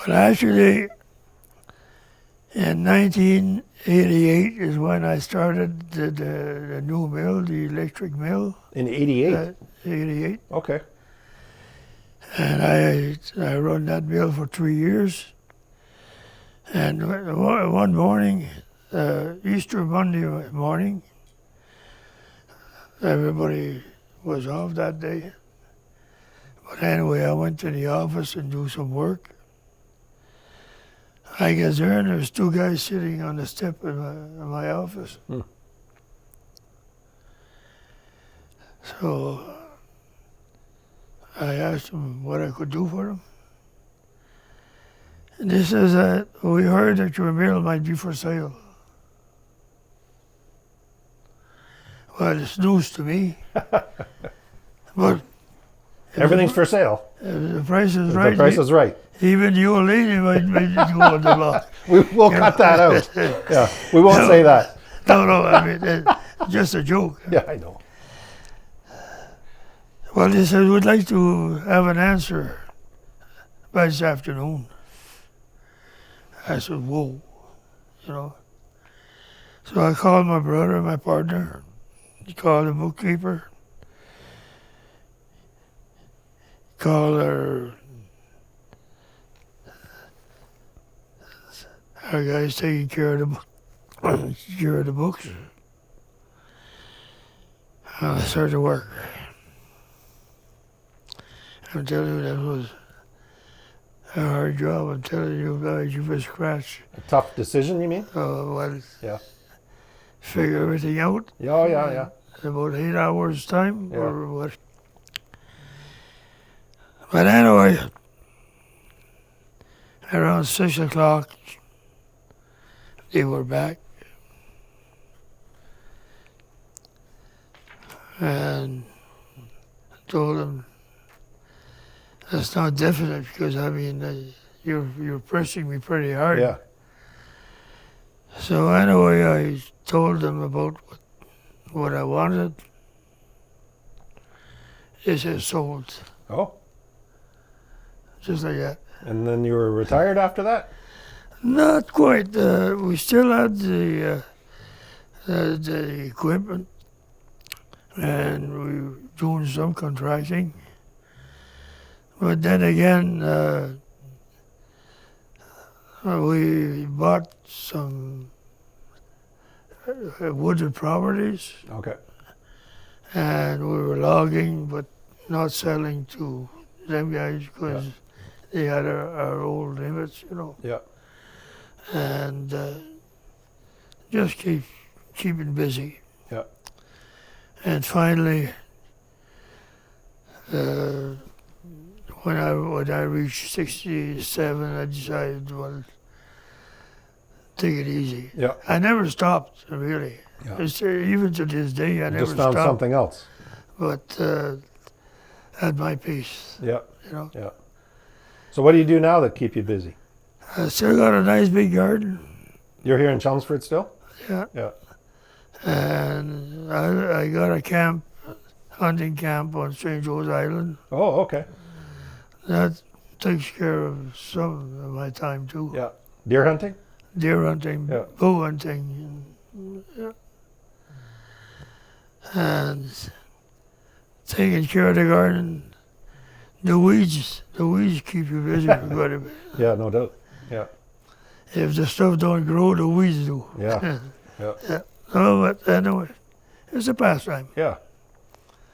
well, actually, in 1988 is when I started the new mill, the electric mill. In 88? 88. Okay. And I run that mill for 3 years. And one morning, Easter Monday morning, everybody was off that day. But anyway, I went to the office and do some work. I get there and there's two guys sitting on the step in my office. Hmm. So I asked them what I could do for them. And they says that we heard that your mill might be for sale. Well, it's news to me. But Everything's for sale. if the price is If right, the price is right. even the old lady might go on the block. We'll cut that out. Yeah, we won't say that. No, I mean, it's just a joke. Yeah, I know. Well, they said, we'd like to have an answer by this afternoon. I said, whoa, you know. So I called my brother, my partner. He called the bookkeeper. Called our guys taking care of the books. And I started to work. I'm telling you, that was a hard job. I'm telling you guys, you would scratch. A tough decision, you mean? Well, Yeah. figure everything out Yeah, yeah. in about 8 hours' time Yeah. or what. But anyway, around 6 o'clock, they were back. And I told them, that's not definite because, I mean, you're pressing me pretty hard. Yeah. So anyway, I told them about what I wanted. They said sold, Oh, just like that. and then you were retired after that? Not quite. We still had the equipment, and we were doing some contracting. But then again, we bought some wooded properties, Okay. and we were logging, but not selling to them guys because they had our old limits, you know. Yeah. And just keeping busy. Yeah. And finally, when I reached 67, I decided, well, take it easy. Yeah. I never stopped, really. Yeah. Even to this day, I never Just found stopped. something else. But at my pace, Yeah. you know. Yeah. So what do you do now that keep you busy? I still got a nice big garden. You're here in Chelmsford still? Yeah. Yeah. And I got a hunting camp on St. Joe's Island. Oh, okay. that takes care of some of my time too. Yeah. Deer hunting? Deer hunting, Yeah. bow hunting, yeah. And taking care of the garden. The weeds keep you busy for quite a bit. Yeah, no doubt. Yeah. If the stuff don't grow, the weeds do. Yeah. Yeah. Yeah. No, but anyway, it's a pastime. Yeah.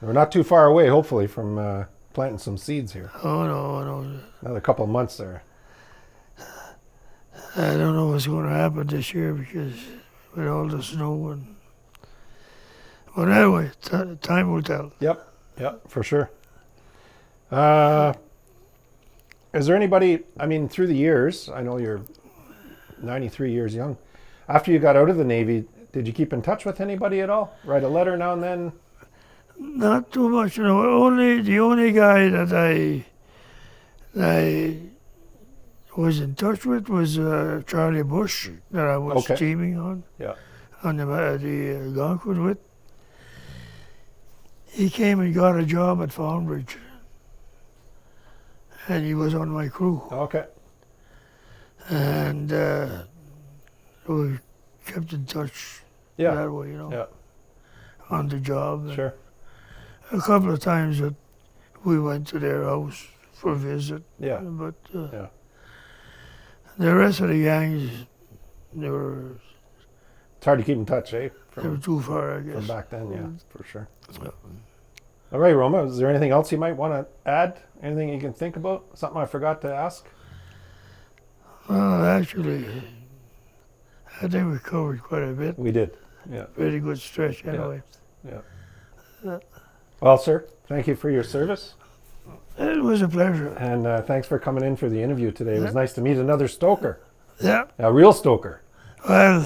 We're not too far away, hopefully, from planting some seeds here. Oh no. Another couple of months there. I don't know what's going to happen this year because with all the snow and. But anyway, time will tell. Yep. Yep, for sure. Is there anybody, I mean, through the years, I know you're 93 years young. After you got out of the Navy, did you keep in touch with anybody at all? Write a letter now and then? Not too much, you know. The only guy that I was in touch with was Charlie Bush that I was Okay. teaming on. Yeah. On the Goncourt with. He came and got a job at Farmbridge, and he was on my crew. Okay. And we kept in touch Yeah. that way, you know, Yeah. on the job. And Sure. a couple of times that we went to their house for a visit. Yeah. But Yeah. the rest of the gangs, they were It's hard to keep in touch, eh? From too far, I guess. From back then, yeah, for sure. All right, Roma, is there anything else you might want to add? Anything you can think about? Something I forgot to ask? Well, actually, I think we covered quite a bit. We did. Yeah. Pretty good stretch, anyway. Yeah. Well, sir, thank you for your service. It was a pleasure. And thanks for coming in for the interview today. It was nice to meet another stoker, Yeah. a real stoker. Well,